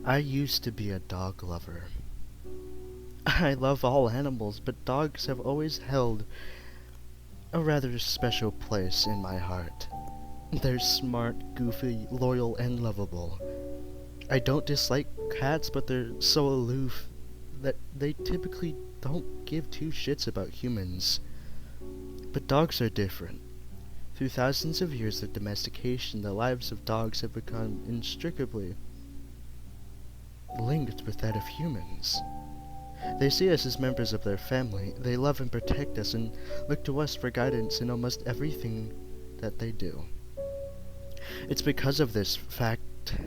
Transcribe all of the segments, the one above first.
I used to be a dog lover. I love all animals, but dogs have always held a rather special place in my heart. They're smart, goofy, loyal, and lovable. I don't dislike cats, but they're so aloof that they typically don't give two shits about humans. But dogs are different. Through thousands of years of domestication, the lives of dogs have become inextricably linked with that of humans. They see us as members of their family. They love and protect us and look to us for guidance in almost everything that they do. It's because of this fact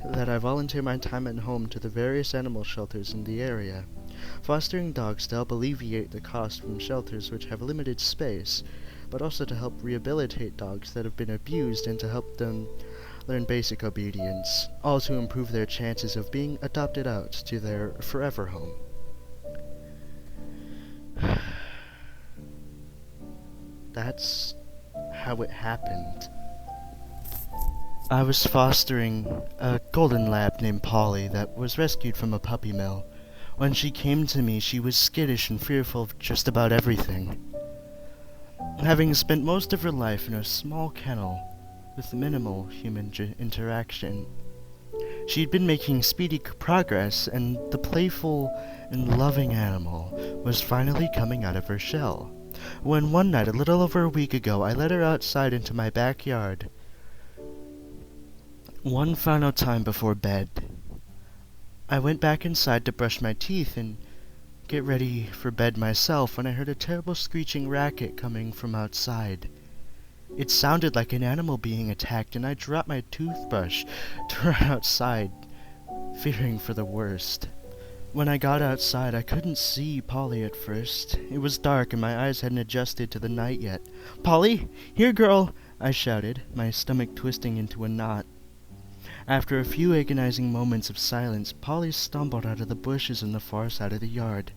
that I volunteer my time at home to the various animal shelters in the area, fostering dogs to help alleviate the cost from shelters which have limited space, but also to help rehabilitate dogs that have been abused and to help them learn basic obedience, all to improve their chances of being adopted out to their forever home. That's how it happened. I was fostering a golden lab named Polly that was rescued from a puppy mill. When she came to me, she was skittish and fearful of just about everything. Having spent most of her life in a small kennel with minimal human interaction, she'd been making speedy progress, and the playful and loving animal was finally coming out of her shell. When one night, a little over a week ago, I let her outside into my backyard. One final time before bed, I went back inside to brush my teeth and get ready for bed myself when I heard a terrible screeching racket coming from outside. It sounded like an animal being attacked, and I dropped my toothbrush to run outside, fearing for the worst. When I got outside, I couldn't see Polly at first. It was dark and my eyes hadn't adjusted to the night yet. "Polly, here, girl!" I shouted, my stomach twisting into a knot. After a few agonizing moments of silence, Polly stumbled out of the bushes on the far side of the yard.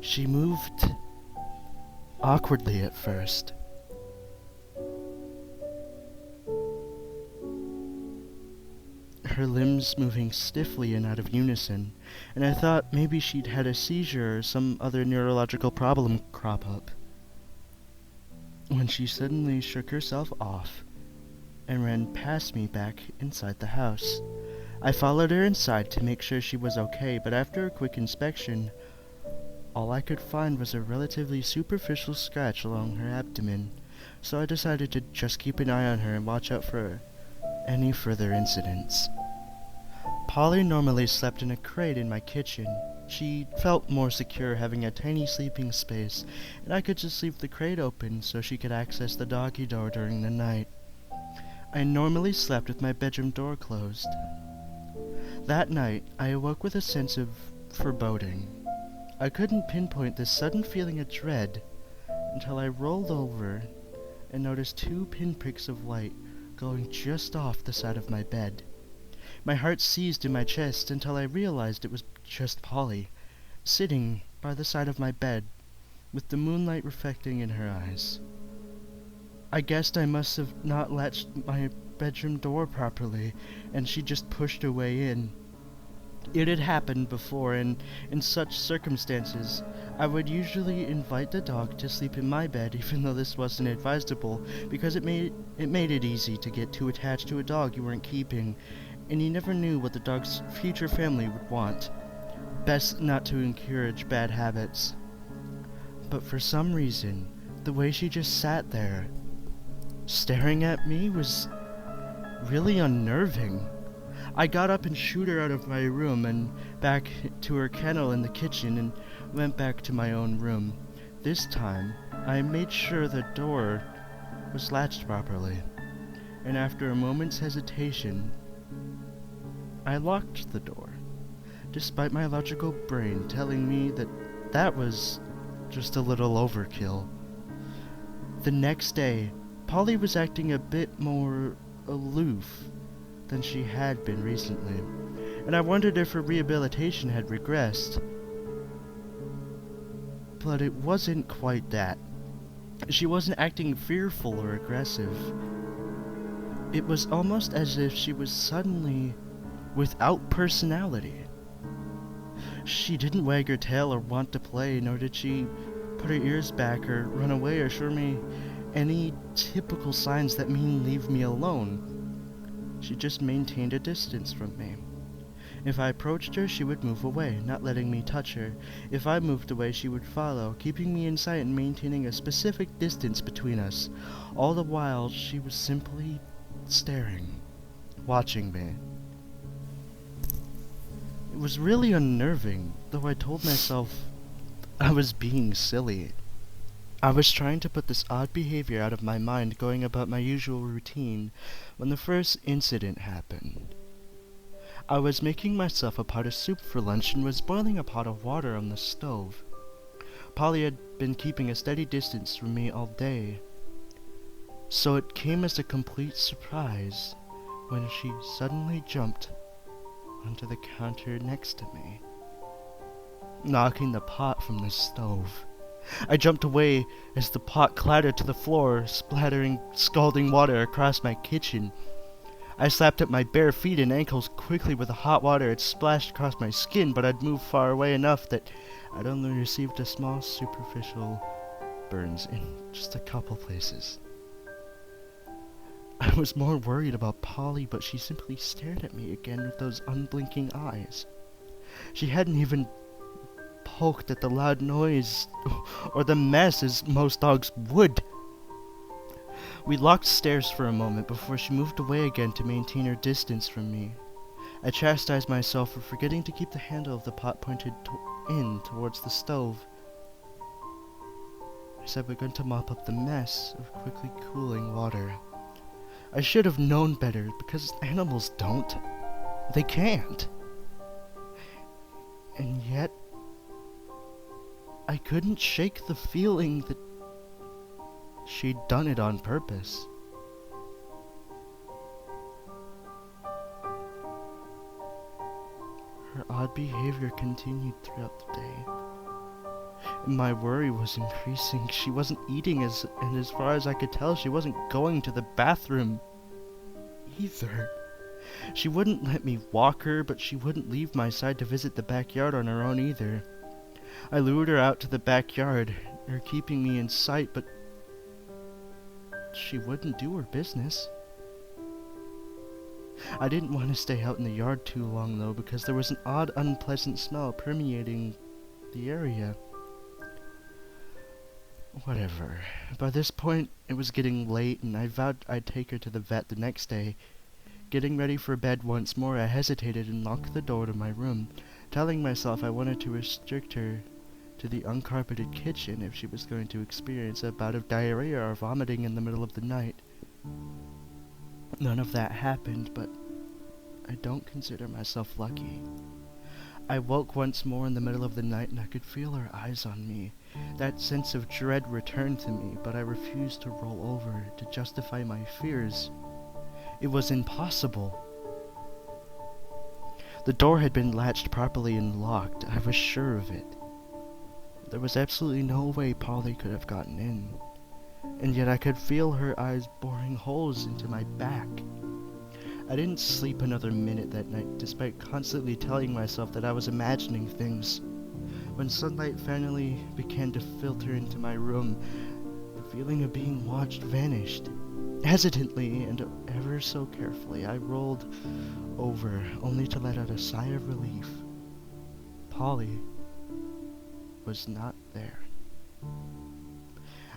She moved awkwardly at first. Her limbs moving stiffly and out of unison, and I thought maybe she'd had a seizure or some other neurological problem crop up, when she suddenly shook herself off and ran past me back inside the house. I followed her inside to make sure she was okay, but after a quick inspection, all I could find was a relatively superficial scratch along her abdomen, so I decided to just keep an eye on her and watch out for any further incidents. Polly normally slept in a crate in my kitchen. She felt more secure having a tiny sleeping space, and I could just leave the crate open so she could access the doggy door during the night. I normally slept with my bedroom door closed. That night, I awoke with a sense of foreboding. I couldn't pinpoint this sudden feeling of dread until I rolled over and noticed two pinpricks of light glowing just off the side of my bed. My heart seized in my chest until I realized it was just Polly, sitting by the side of my bed, with the moonlight reflecting in her eyes. I guessed I must have not latched my bedroom door properly, and she just pushed her way in. It had happened before, and in such circumstances, I would usually invite the dog to sleep in my bed, even though this wasn't advisable, because it made it easy to get too attached to a dog you weren't keeping, and you never knew what the dog's future family would want. Best not to encourage bad habits. But for some reason, the way she just sat there, staring at me, was really unnerving. I got up and shooed her out of my room and back to her kennel in the kitchen and went back to my own room. This time, I made sure the door was latched properly, and after a moment's hesitation, I locked the door, despite my logical brain telling me that that was just a little overkill. The next day, Polly was acting a bit more aloof than she had been recently, and I wondered if her rehabilitation had regressed. But it wasn't quite that. She wasn't acting fearful or aggressive. It was almost as if she was suddenly without personality. She didn't wag her tail or want to play, nor did she put her ears back or run away or show me any typical signs that mean leave me alone. She just maintained a distance from me. If I approached her, she would move away, not letting me touch her. If I moved away, she would follow, keeping me in sight and maintaining a specific distance between us. All the while, she was simply staring, watching me. It was really unnerving, though I told myself I was being silly. I was trying to put this odd behavior out of my mind, going about my usual routine, when the first incident happened. I was making myself a pot of soup for lunch and was boiling a pot of water on the stove. Polly had been keeping a steady distance from me all day, so it came as a complete surprise when she suddenly jumped onto the counter next to me, knocking the pot from the stove. I jumped away as the pot clattered to the floor, splattering scalding water across my kitchen. I slapped at my bare feet and ankles quickly with the hot water. It splashed across my skin, but I'd moved far away enough that I'd only received a small superficial burns in just a couple places. I was more worried about Polly, but she simply stared at me again with those unblinking eyes. She hadn't even poked at the loud noise or the mess as most dogs would. We locked stairs for a moment before she moved away again to maintain her distance from me. I chastised myself for forgetting to keep the handle of the pot pointed in towards the stove, as I began to mop up the mess of quickly cooling water. I should have known better, because animals don't. They can't. And yet, I couldn't shake the feeling that she'd done it on purpose. Her odd behavior continued throughout the day. My worry was increasing. She wasn't eating, and as far as I could tell, she wasn't going to the bathroom either. She wouldn't let me walk her, but she wouldn't leave my side to visit the backyard on her own either. I lured her out to the backyard, her keeping me in sight, but she wouldn't do her business. I didn't want to stay out in the yard too long, though, because there was an odd, unpleasant smell permeating the area. Whatever. By this point, it was getting late, and I vowed I'd take her to the vet the next day. Getting ready for bed once more, I hesitated and locked the door to my room, telling myself I wanted to restrict her to the uncarpeted kitchen if she was going to experience a bout of diarrhea or vomiting in the middle of the night. None of that happened, but I don't consider myself lucky. I woke once more in the middle of the night and I could feel her eyes on me. That sense of dread returned to me, but I refused to roll over to justify my fears. It was impossible. The door had been latched properly and locked. I was sure of it. There was absolutely no way Polly could have gotten in. And yet I could feel her eyes boring holes into my back. I didn't sleep another minute that night, despite constantly telling myself that I was imagining things. When sunlight finally began to filter into my room, the feeling of being watched vanished. Hesitantly and ever so carefully, I rolled over, only to let out a sigh of relief. Polly was not there.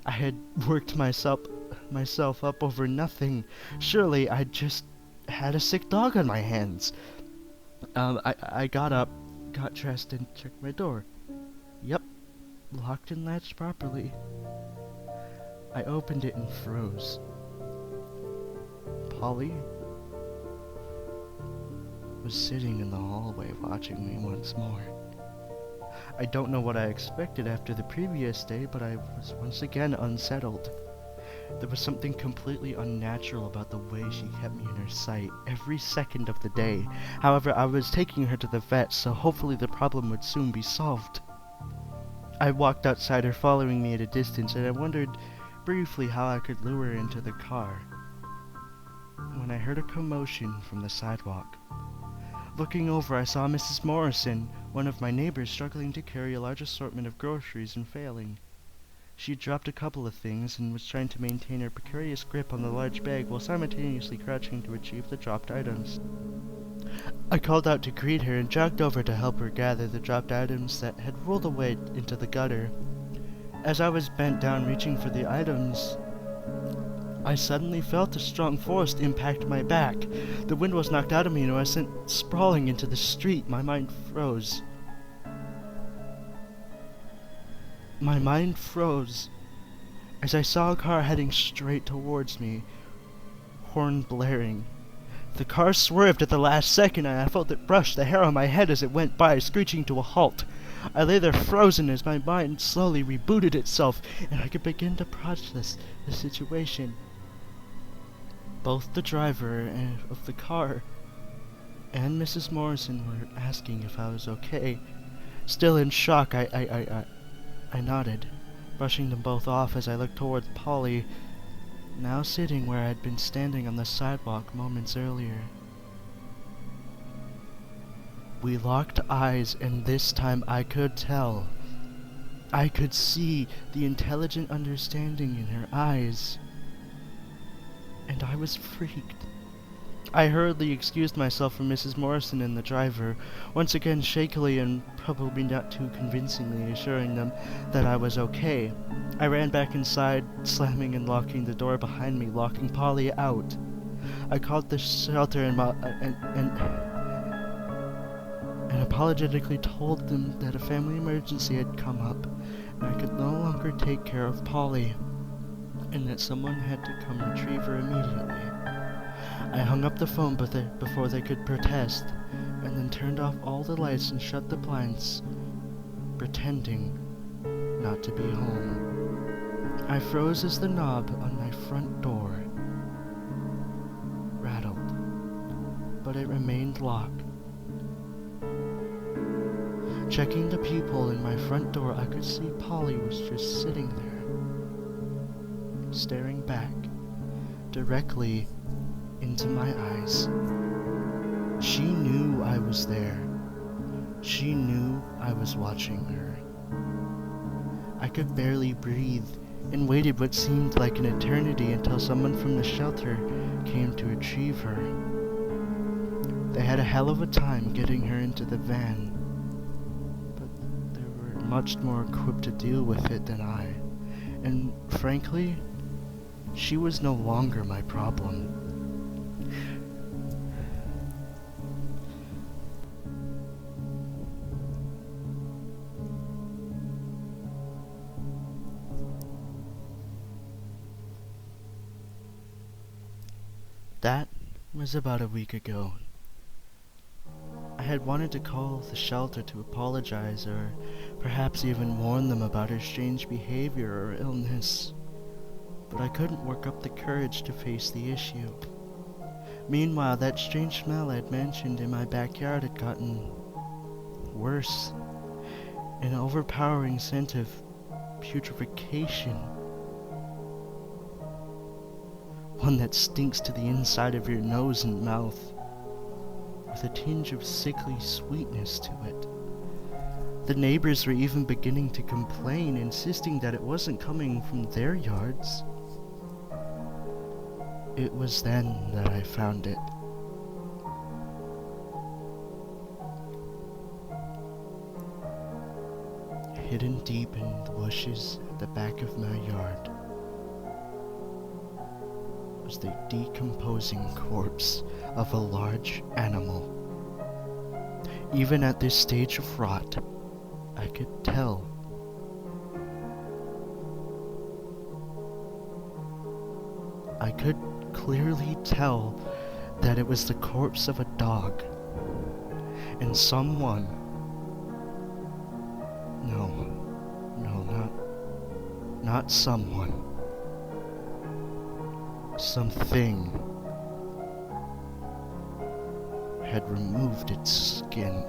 I had worked myself up over nothing. Surely I'd just had a sick dog on my hands. I got up, got dressed, and checked my door. Yep, locked and latched properly. I opened it and froze. Polly was sitting in the hallway watching me once more. I don't know what I expected after the previous day, but I was once again unsettled. There was something completely unnatural about the way she kept me in her sight every second of the day. However, I was taking her to the vet, so hopefully the problem would soon be solved. I walked outside, her following me at a distance, and I wondered briefly how I could lure her into the car, when I heard a commotion from the sidewalk. Looking over, I saw Mrs. Morrison, one of my neighbors, struggling to carry a large assortment of groceries and failing. She had dropped a couple of things and was trying to maintain her precarious grip on the large bag while simultaneously crouching to retrieve the dropped items. I called out to greet her and jogged over to help her gather the dropped items that had rolled away into the gutter. As I was bent down reaching for the items, I suddenly felt a strong force impact my back. The wind was knocked out of me and I was sent sprawling into the street. My mind froze. As I saw a car heading straight towards me, horn blaring. The car swerved at the last second and I felt it brush the hair on my head as it went by, screeching to a halt. I lay there frozen as my mind slowly rebooted itself and I could begin to process the situation. Both the driver of the car and Mrs. Morrison were asking if I was okay. Still in shock, I nodded, brushing them both off as I looked towards Polly, now sitting where I had been standing on the sidewalk moments earlier. We locked eyes, and this time I could tell. I could see the intelligent understanding in her eyes. And I was freaked. I hurriedly excused myself from Mrs. Morrison and the driver, once again shakily and probably not too convincingly assuring them that I was okay. I ran back inside, slamming and locking the door behind me, locking Polly out. I called the shelter and apologetically told them that a family emergency had come up, and I could no longer take care of Polly, and that someone had to come retrieve her immediately. I hung up the phone before they could protest, and then turned off all the lights and shut the blinds, pretending not to be home. I froze as the knob on my front door rattled, but it remained locked. Checking the peephole in my front door, I could see Polly was just sitting there, staring back, directly into my eyes. She knew I was there. She knew I was watching her. I could barely breathe and waited what seemed like an eternity until someone from the shelter came to retrieve her. They had a hell of a time getting her into the van, but they were much more equipped to deal with it than I, and frankly, she was no longer my problem. That was about a week ago. I had wanted to call the shelter to apologize, or perhaps even warn them about her strange behavior or illness, but I couldn't work up the courage to face the issue. Meanwhile, that strange smell I'd mentioned in my backyard had gotten worse, an overpowering scent of putrefaction. One that stinks to the inside of your nose and mouth, with a tinge of sickly sweetness to it. The neighbors were even beginning to complain, insisting that it wasn't coming from their yards. It was then that I found it. Hidden deep in the bushes at the back of my yard was the decomposing corpse of a large animal. Even at this stage of rot, I could tell. I could clearly tell that it was the corpse of a dog. And someone... Not someone. Something had removed its skin.